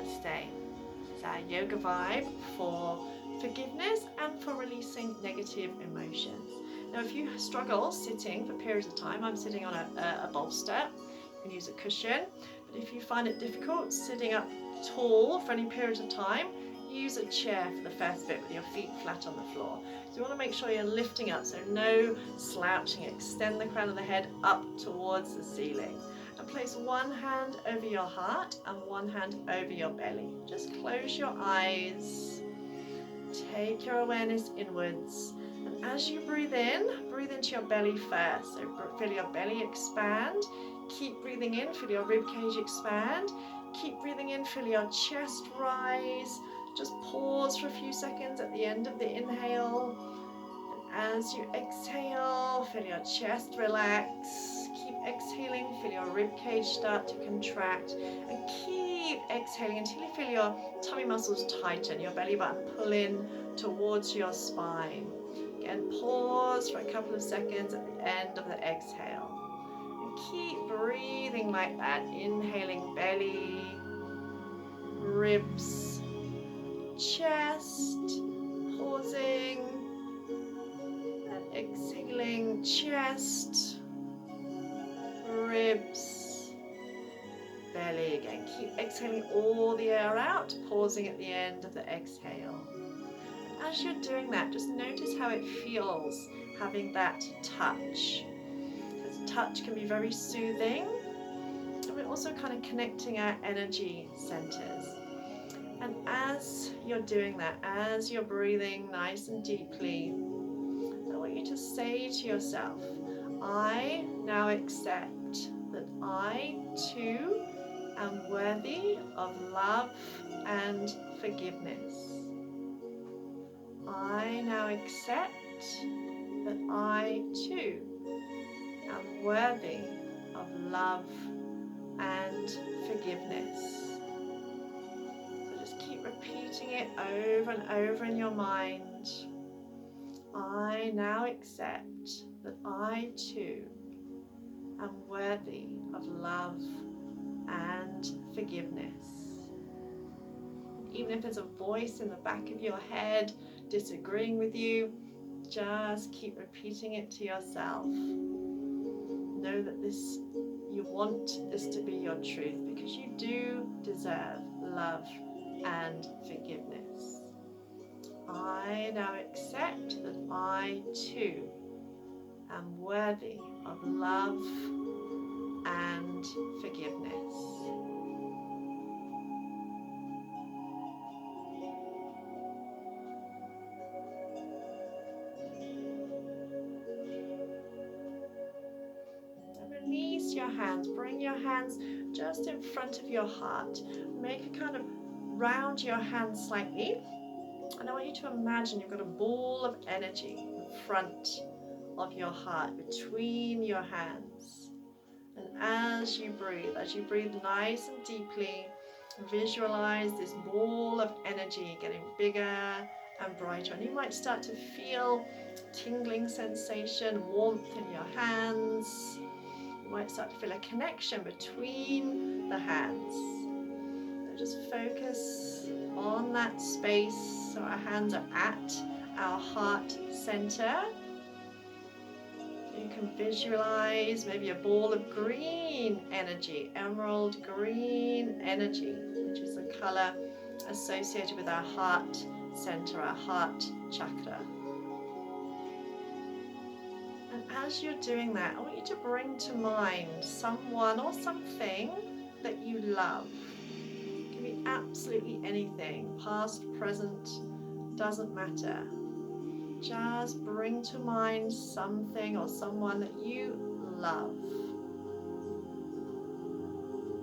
Namaste. This is our yoga vibe for forgiveness and for releasing negative emotions. Now, if you struggle sitting for periods of time, I'm sitting on a bolster. You can use a cushion, but if you find it difficult sitting up tall for any period of time, use a chair for the first bit with your feet flat on the floor. So you want to make sure you're lifting up, so no slouching. Extend the crown of the head up towards the ceiling. And place one hand over your heart and one hand over your belly. Just close your eyes. Take your awareness inwards. And as you breathe into your belly first. So feel your belly expand. Keep breathing in, feel your rib cage expand. Keep breathing in, feel your chest rise. Just pause for a few seconds at the end of the inhale. And as you exhale, feel your chest relax. Keep exhaling, feel your rib cage start to contract. And keep exhaling until you feel your tummy muscles tighten, your belly button pull in towards your spine. Again, pause for a couple of seconds at the end of the exhale. And keep breathing like that, inhaling belly, ribs, chest, pausing, and exhaling chest, ribs, belly. Again, keep exhaling all the air out, pausing at the end of the exhale. And as you're doing that, just notice how it feels having that touch. This touch can be very soothing, and we're also kind of connecting our energy centers. And as you're doing that, as you're breathing nice and deeply, I want you to say to yourself, I now accept that I too am worthy of love and forgiveness. I now accept that I too am worthy of love and forgiveness. Keep repeating it over and over in your mind. I now accept that I too am worthy of love and forgiveness. Even if there's a voice in the back of your head disagreeing with you, just keep repeating it to yourself. Know that you want this to be your truth, because you do deserve love and forgiveness. I now accept that I too am worthy of love and forgiveness. And release your hands. Bring your hands just in front of your heart. Make a kind of round your hands slightly, and I want you to imagine you've got a ball of energy in front of your heart, between your hands. And as you breathe nice and deeply, visualize this ball of energy getting bigger and brighter. And you might start to feel tingling sensation, warmth in your hands. You might start to feel a connection between the hands. Just focus on that space, so our hands are at our heart center. You can visualize maybe a ball of green energy, emerald green energy, which is the color associated with our heart center, our heart chakra. And as you're doing that, I want you to bring to mind someone or something that you love. Absolutely anything, past, present, doesn't matter. Just bring to mind something or someone that you love.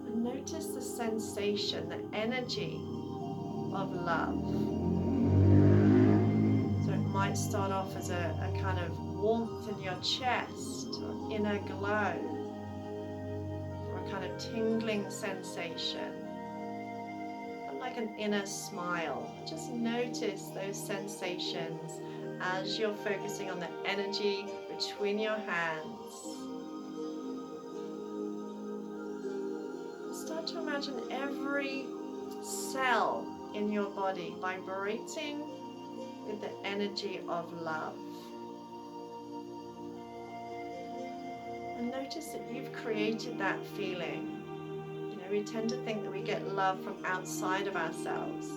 And notice the sensation, the energy of love. So it might start off as a kind of warmth in your chest, or inner glow, or a kind of tingling sensation. Like an inner smile. Just notice those sensations as you're focusing on the energy between your hands. Start to imagine every cell in your body vibrating with the energy of love. And notice that you've created that feeling. You know, we tend to think that we get love from outside of ourselves.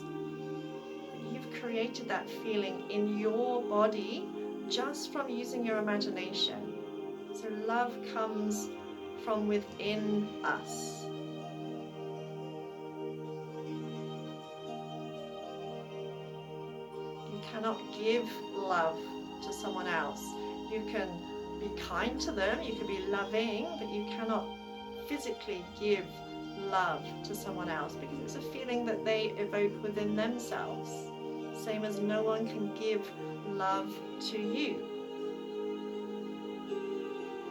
You've created that feeling in your body just from using your imagination. So love comes from within us. You cannot give love to someone else. You can be kind to them, you can be loving, but you cannot physically give love to someone else because it's a feeling that they evoke within themselves. Same as no one can give love to you.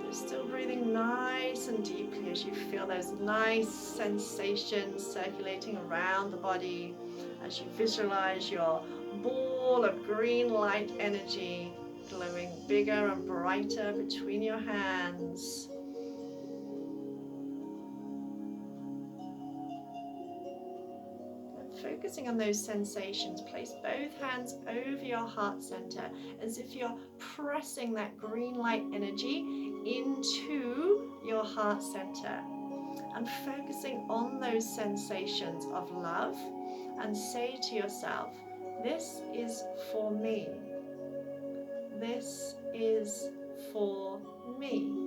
So still breathing nice and deeply as you feel those nice sensations circulating around the body, as you visualize your ball of green light energy glowing bigger and brighter between your hands. Focusing on those sensations, place both hands over your heart center as if you're pressing that green light energy into your heart center, and focusing on those sensations of love, and say to yourself, this is for me. This is for me.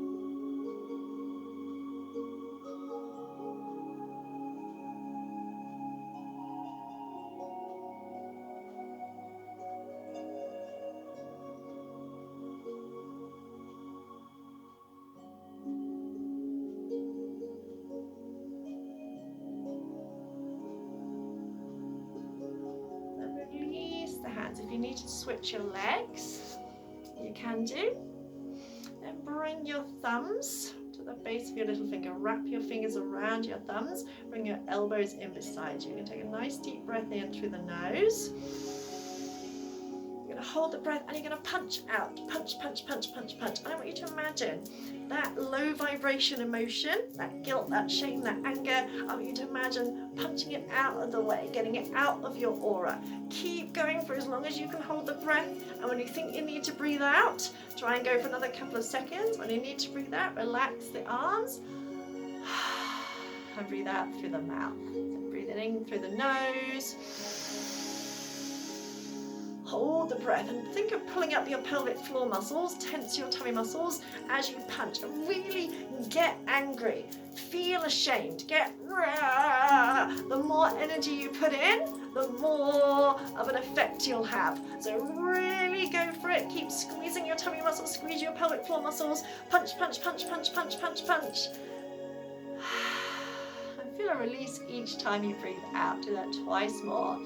If you need to switch your legs, you can do. Then bring your thumbs to the base of your little finger. Wrap your fingers around your thumbs. Bring your elbows in beside you. You're going to take a nice deep breath in through the nose. You're going to hold the breath and you're going to punch out. Punch, punch, punch, punch, punch. And I want you to imagine that low vibration emotion, that guilt, that shame, that anger. I want you to imagine punching it out of the way, getting it out of your aura. Keep going for as long as you can hold the breath. And when you think you need to breathe out, try and go for another couple of seconds. When you need to breathe out, relax the arms. And breathe out through the mouth. So breathing in through the nose. Hold the breath and think of pulling up your pelvic floor muscles, tense your tummy muscles as you punch. And really get angry, feel ashamed, the more energy you put in, the more of an effect you'll have. So really go for it, keep squeezing your tummy muscles, squeeze your pelvic floor muscles, punch, punch, punch, punch, punch, punch, punch. And feel a release each time you breathe out. Do that twice more.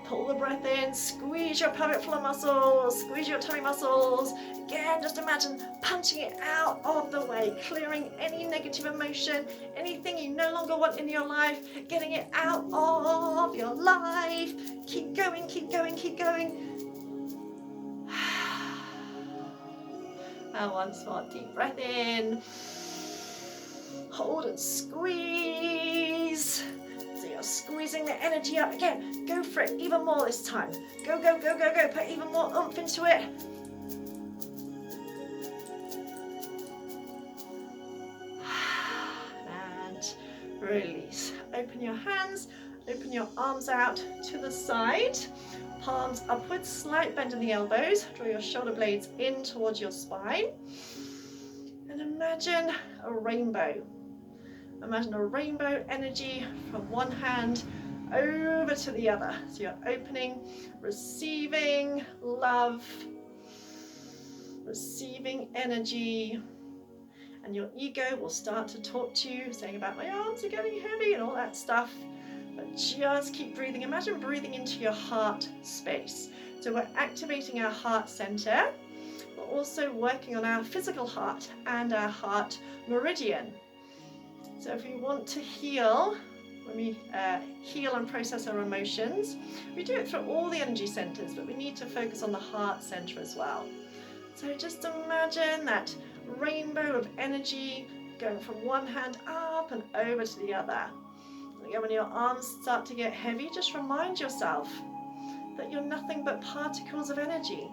Pull the breath in, squeeze your pelvic floor muscles, squeeze your tummy muscles. Again, just imagine punching it out of the way, clearing any negative emotion, anything you no longer want in your life, getting it out of your life. Keep going, keep going, keep going. And once more, deep breath in. Hold and squeeze. Squeezing the energy up again. Go for it even more this time. Go, go, go, go, go. Put even more oomph into it. And release. Open your hands. Open your arms out to the side. Palms upwards. Slight bend in the elbows. Draw your shoulder blades in towards your spine. And imagine a rainbow. Imagine a rainbow energy from one hand over to the other. So you're opening, receiving love, receiving energy, and your ego will start to talk to you, saying about my arms are getting heavy and all that stuff. But just keep breathing. Imagine breathing into your heart space. So we're activating our heart center, but also working on our physical heart and our heart meridian. So if we want to heal, when we heal and process our emotions, we do it through all the energy centers, but we need to focus on the heart center as well. So just imagine that rainbow of energy going from one hand up and over to the other. Again, when your arms start to get heavy, just remind yourself that you're nothing but particles of energy.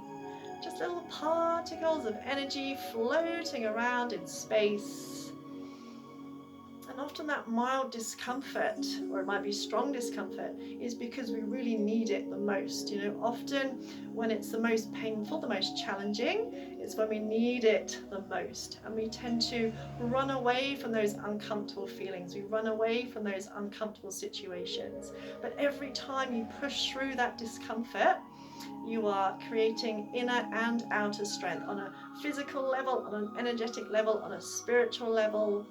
Just little particles of energy floating around in space. And often that mild discomfort, or it might be strong discomfort, is because we really need it the most. You know, often when it's the most painful, the most challenging, it's when we need it the most. And we tend to run away from those uncomfortable feelings. We run away from those uncomfortable situations. But every time you push through that discomfort, you are creating inner and outer strength on a physical level, on an energetic level, on a spiritual level.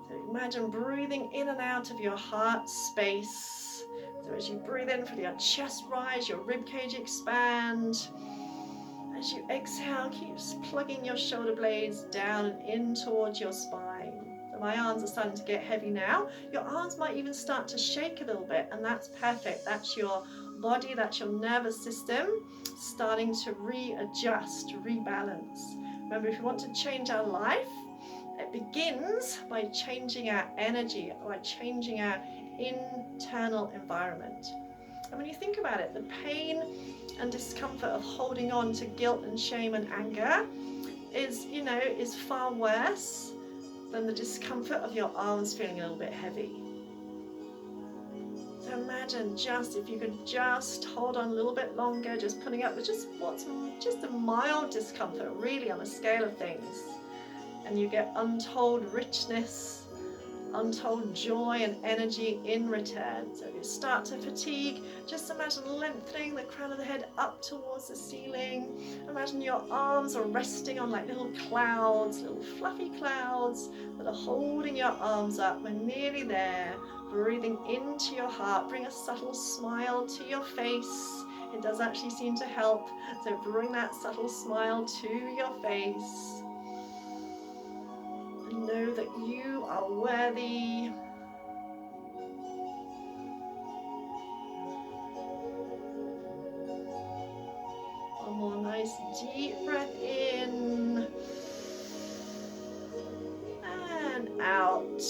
So imagine breathing in and out of your heart space. So as you breathe in, feel your chest rise, your rib cage expand. As you exhale, keep plugging your shoulder blades down and in towards your spine. So my arms are starting to get heavy now. Your arms might even start to shake a little bit, and that's perfect. That's your body, that's your nervous system starting to readjust, rebalance. Remember, if we want to change our life, it begins by changing our energy, by changing our internal environment. And when you think about it, the pain and discomfort of holding on to guilt and shame and anger is far worse than the discomfort of your arms feeling a little bit heavy. So imagine if you could just hold on a little bit longer, just putting up with just a mild discomfort, really, on a scale of things. And you get untold richness, untold joy and energy in return. So if you start to fatigue, just imagine lengthening the crown of the head up towards the ceiling. Imagine your arms are resting on like little clouds, little fluffy clouds that are holding your arms up. We're nearly there. Breathing into your heart, bring a subtle smile to your face. It does actually seem to help. So bring that subtle smile to your face. Know that you are worthy. One more nice deep breath in and out.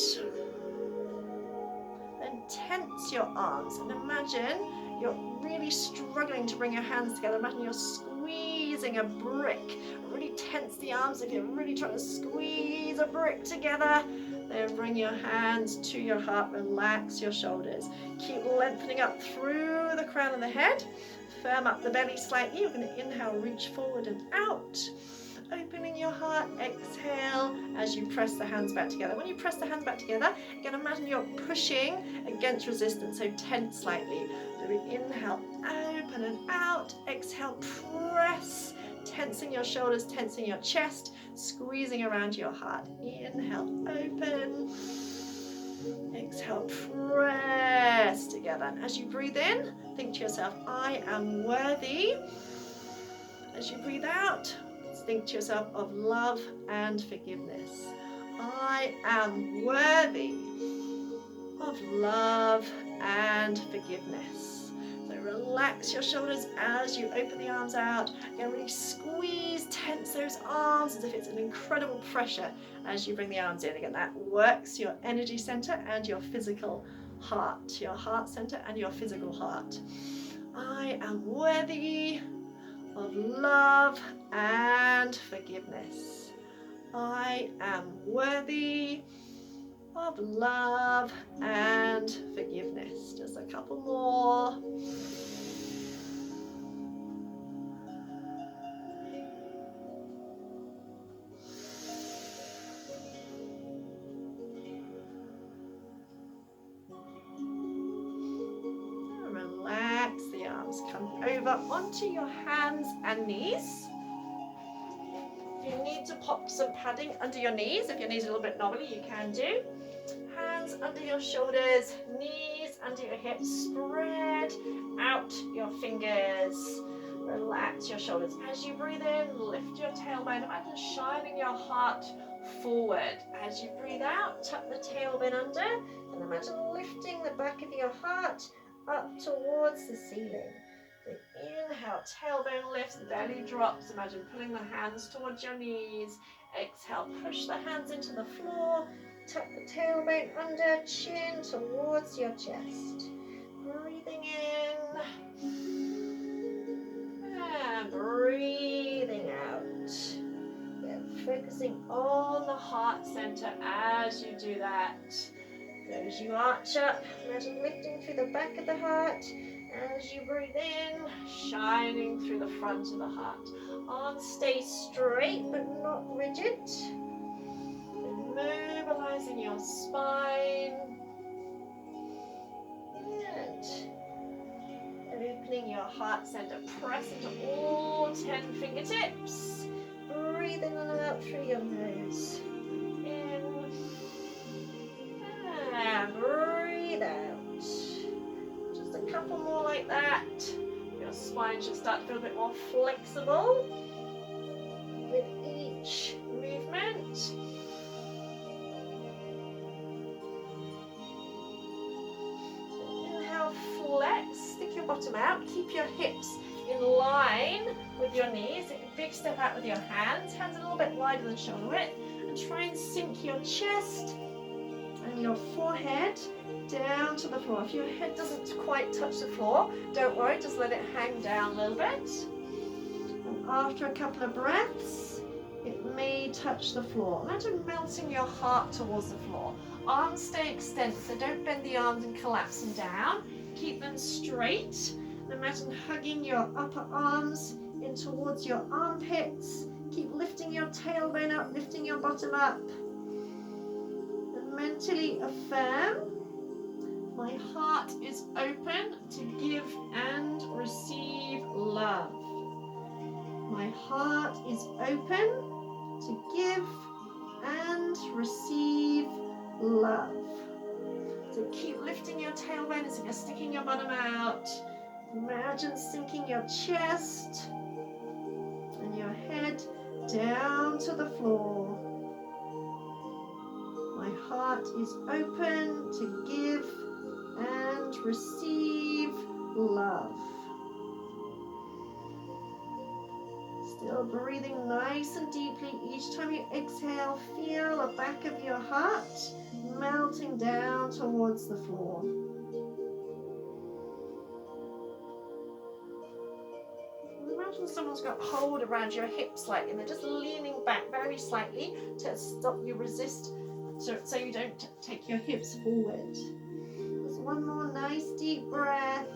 Then tense your arms and imagine you're really struggling to bring your hands together. Imagine you're squeezing a brick. Really tense the arms if you're really trying to squeeze a brick together. Then bring your hands to your heart, relax your shoulders. Keep lengthening up through the crown of the head. Firm up the belly slightly. You're going to inhale, reach forward and out. Opening your heart, exhale as you press the hands back together. When you press the hands back together, you can imagine you're pushing against resistance, so tense slightly. So we inhale, open and out. Exhale, press. Tensing your shoulders, tensing your chest, squeezing around your heart. Inhale, open. Exhale, press together. And as you breathe in, think to yourself, I am worthy. As you breathe out, think to yourself of love and forgiveness. I am worthy of love and forgiveness. So relax your shoulders as you open the arms out. Again, really squeeze, tense those arms as if it's an incredible pressure as you bring the arms in. Again, that works your energy center and your physical heart. Your heart center and your physical heart. I am worthy of love and forgiveness. I am worthy of love and forgiveness. Just a couple more. Relax the arms. Come over onto your hands and knees. If you need to pop some padding under your knees, if your knees are a little bit knobbly, you can do. Hands under your shoulders, knees under your hips, spread out your fingers. Relax your shoulders. As you breathe in, lift your tailbone. Imagine shining your heart forward. As you breathe out, tuck the tailbone under, and imagine lifting the back of your heart up towards the ceiling. So inhale, tailbone lifts, belly drops. Imagine pulling the hands towards your knees. Exhale, push the hands into the floor. tuck the tailbone under, chin towards your chest. Breathing in and breathing out. Focusing on the heart center as you do that. As you arch up, imagine lifting through the back of the heart. As you breathe in, shining through the front of the heart. Arms stay straight but not rigid. Mobilizing your spine. And opening your heart center. Press into all 10 fingertips. Breathe in and out through your nose. In and breathe out. Just a couple more like that. Your spine should start to feel a bit more flexible with each movement. Inhale, flex, stick your bottom out, keep your hips in line with your knees. Take a big step out with your hands a little bit wider than shoulder width, and try and sink your chest and your forehead down to the floor. If your head doesn't quite touch the floor, don't worry, just let it hang down a little bit. And after a couple of breaths, it may touch the floor. Imagine melting your heart towards the floor. Arms stay extended, so don't bend the arms and collapse them down. Keep them straight. And imagine hugging your upper arms in towards your armpits. Keep lifting your tailbone up, lifting your bottom up. And mentally affirm, my heart is open to give and receive love. My heart is open to give and receive love. So keep lifting your tailbone as if you're sticking your bottom out. Imagine sinking your chest and your head down to the floor. My heart is open to give and receive love. Still breathing nice and deeply. Each time you exhale, feel the back of your heart melting down towards the floor. Imagine someone's got hold around your hips slightly and they're just leaning back very slightly to stop you resist, so you don't take your hips forward. Just one more nice deep breath.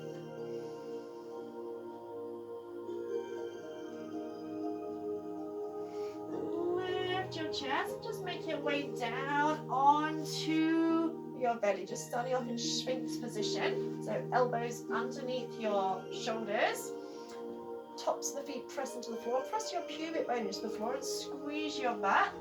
Your chest and just make your way down onto your belly, just starting off in Sphinx position, so elbows underneath your shoulders, tops of the feet press into the floor, press your pubic bone into the floor and squeeze your butt.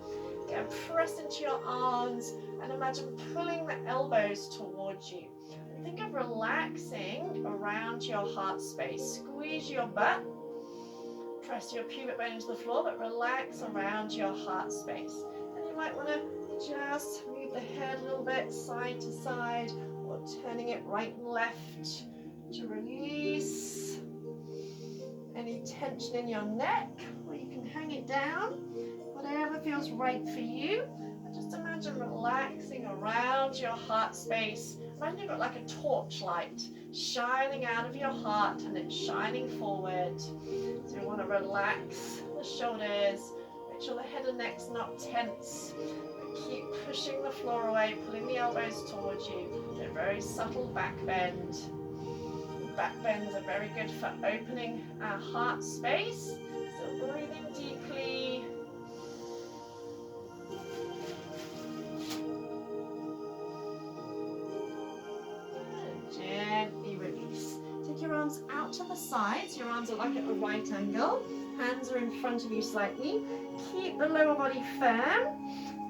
Again, press into your arms and imagine pulling the elbows towards you. And think of relaxing around your heart space. Squeeze your butt. Press your pubic bone into the floor, but relax around your heart space. And you might want to just move the head a little bit side to side, or turning it right and left to release any tension in your neck, or you can hang it down, whatever feels right for you. And just imagine relaxing around your heart space. Imagine you've got like a torchlight shining out of your heart and it's shining forward. So you want to relax the shoulders, make sure the head and neck's not tense, but keep pushing the floor away, pulling the elbows towards you. A very subtle back bend. Back bends are very good for opening our heart space. So breathing deeply. Gently release. Take your arms out to the sides. Your arms are like at a right angle. Hands are in front of you slightly. Keep the lower body firm.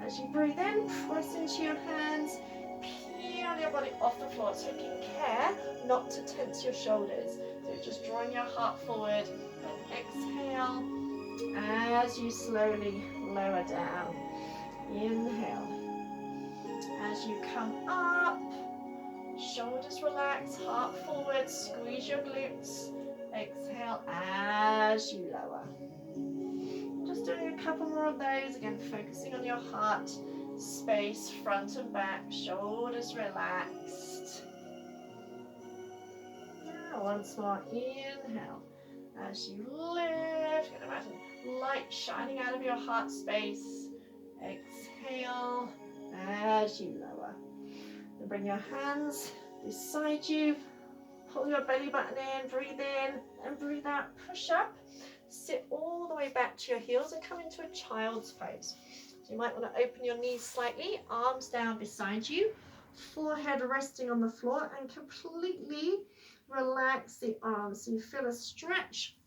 As you breathe in, press into your hands. Peel your body off the floor, taking care not to tense your shoulders. So just drawing your heart forward and exhale as you slowly lower down. Inhale. As you come up, shoulders relax, heart forward, squeeze your glutes. Exhale as you lower. Just doing a couple more of those, again focusing on your heart space, front and back, shoulders relaxed. Now once more, inhale. As you lift, you can imagine light shining out of your heart space. Exhale as you lower. And bring your hands beside you. Pull your belly button in, and breathe out. Push up. Sit all the way back to your heels and come into a child's pose. So you might want to open your knees slightly, arms down beside you, forehead resting on the floor, and completely relax the arms. So you feel a stretch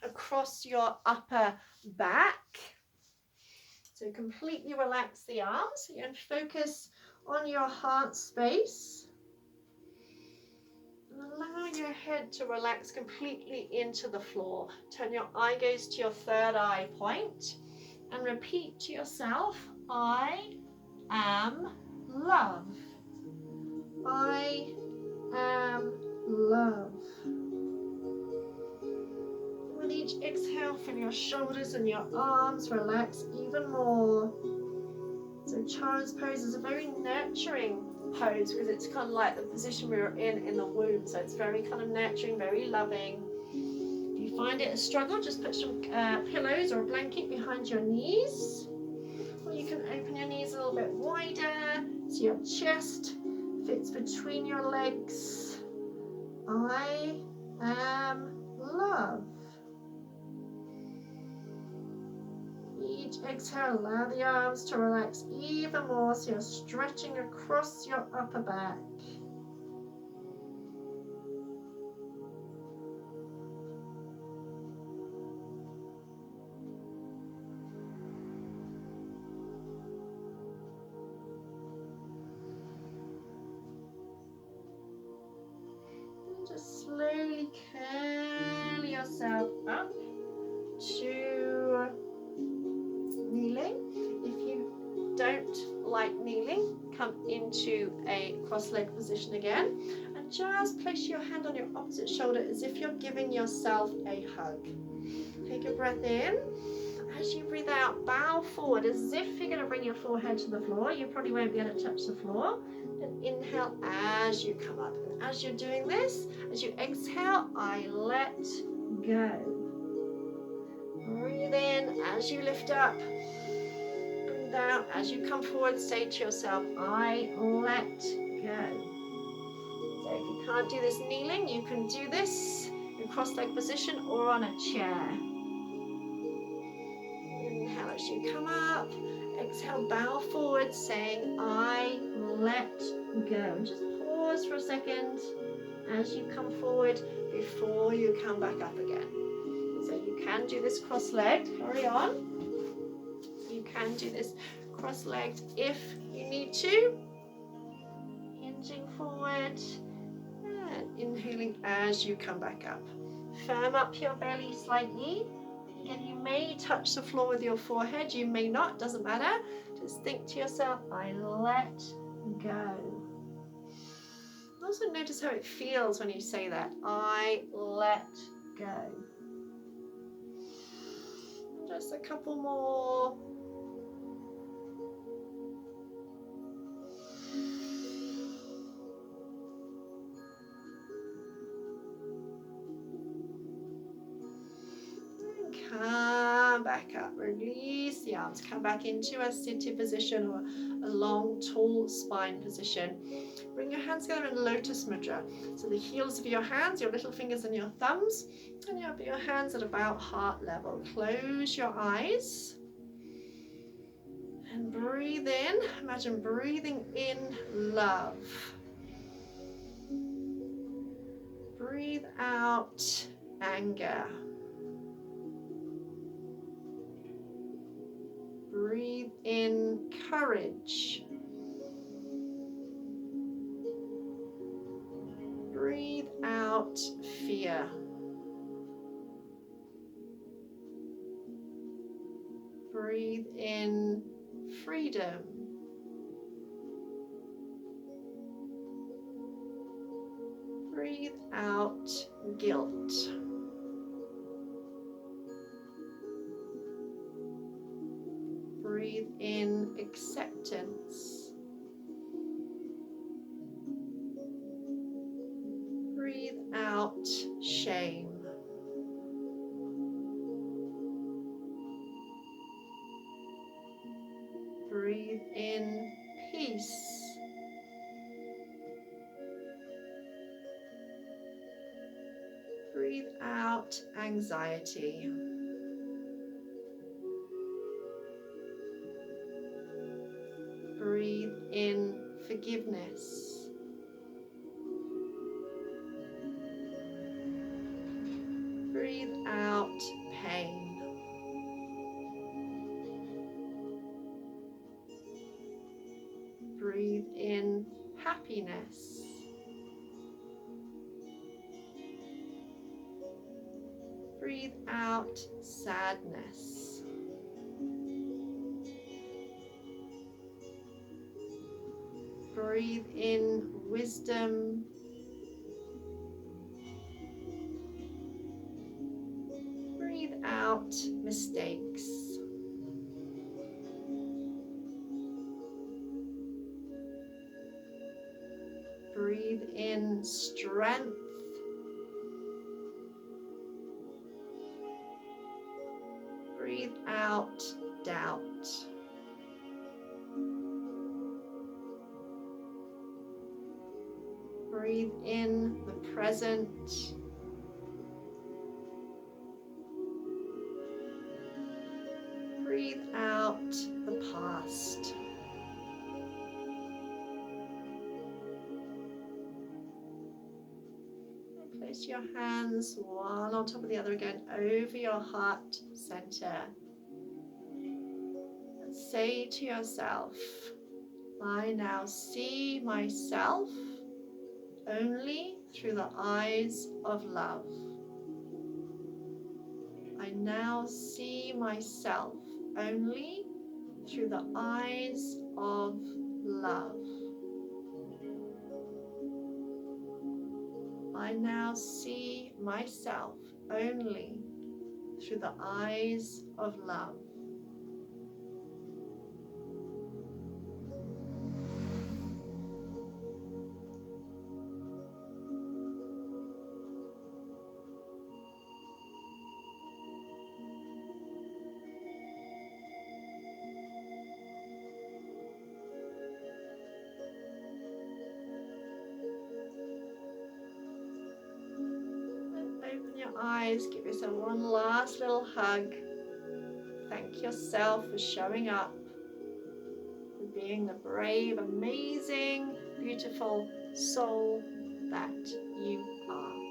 across your upper back. So completely relax the arms and focus on your heart space. And allow your head to relax completely into the floor. Turn your eye gaze to your third eye point and repeat to yourself, I am love. I am love. With each exhale, feel your shoulders and your arms relax even more. So child's pose is a very nurturing pose because it's kind of like the position we were in the womb. So it's very kind of nurturing, very loving. If you find it a struggle, just put some pillows or a blanket behind your knees. Or you can open your knees a little bit wider so your chest fits between your legs. I am love. Each exhale, allow the arms to relax even more so you're stretching across your upper back. And just slowly curl yourself up to kneeling. If you don't like kneeling, come into a cross-legged position again and just place your hand on your opposite shoulder as if you're giving yourself a hug. Take a breath in. As you breathe out, bow forward as if you're going to bring your forehead to the floor. You probably won't be able to touch the floor. And inhale as you come up. And as you're doing this, as you exhale, I let go. Breathe in as you lift up. Breathe out as you come forward. Say to yourself, I let go. So if you can't do this kneeling, you can do this in cross-legged position or on a chair. Inhale as you come up. Exhale, bow forward, saying, I let go. And just pause for a second as you come forward before you come back up again. So you can do this cross-legged. Carry on. You can do this cross-legged if you need to. Hinging forward and inhaling as you come back up. Firm up your belly slightly. Again, you may touch the floor with your forehead. You may not. Doesn't matter. Just think to yourself, I let go. Also notice how it feels when you say that. I let go. Just a couple more. And come back up. Release the arms. Come back into a seated position or a long, tall spine position. Bring your hands together in Lotus Mudra. So the heels of your hands, your little fingers and your thumbs, and you have your hands at about heart level. Close your eyes and breathe in. Imagine breathing in love. Breathe out anger. Breathe in courage. Breathe out fear. Breathe in freedom. Breathe out guilt. Breathe in acceptance. out shame. Breathe in peace. Breathe out anxiety. Breathe in forgiveness. Breathe out pain. Breathe in happiness. Breathe out sadness. Breathe in wisdom. Breathe out mistakes. Breathe in strength. Breathe out doubt. Breathe in the present. Breathe out the past. Place your hands one on top of the other again over your heart center. And say to yourself, I now see myself only through the eyes of love. I now see myself only through the eyes of love. I now see myself only through the eyes of love. Open your eyes, give yourself one last little hug. Thank yourself for showing up, for being the brave, amazing, beautiful soul that you are.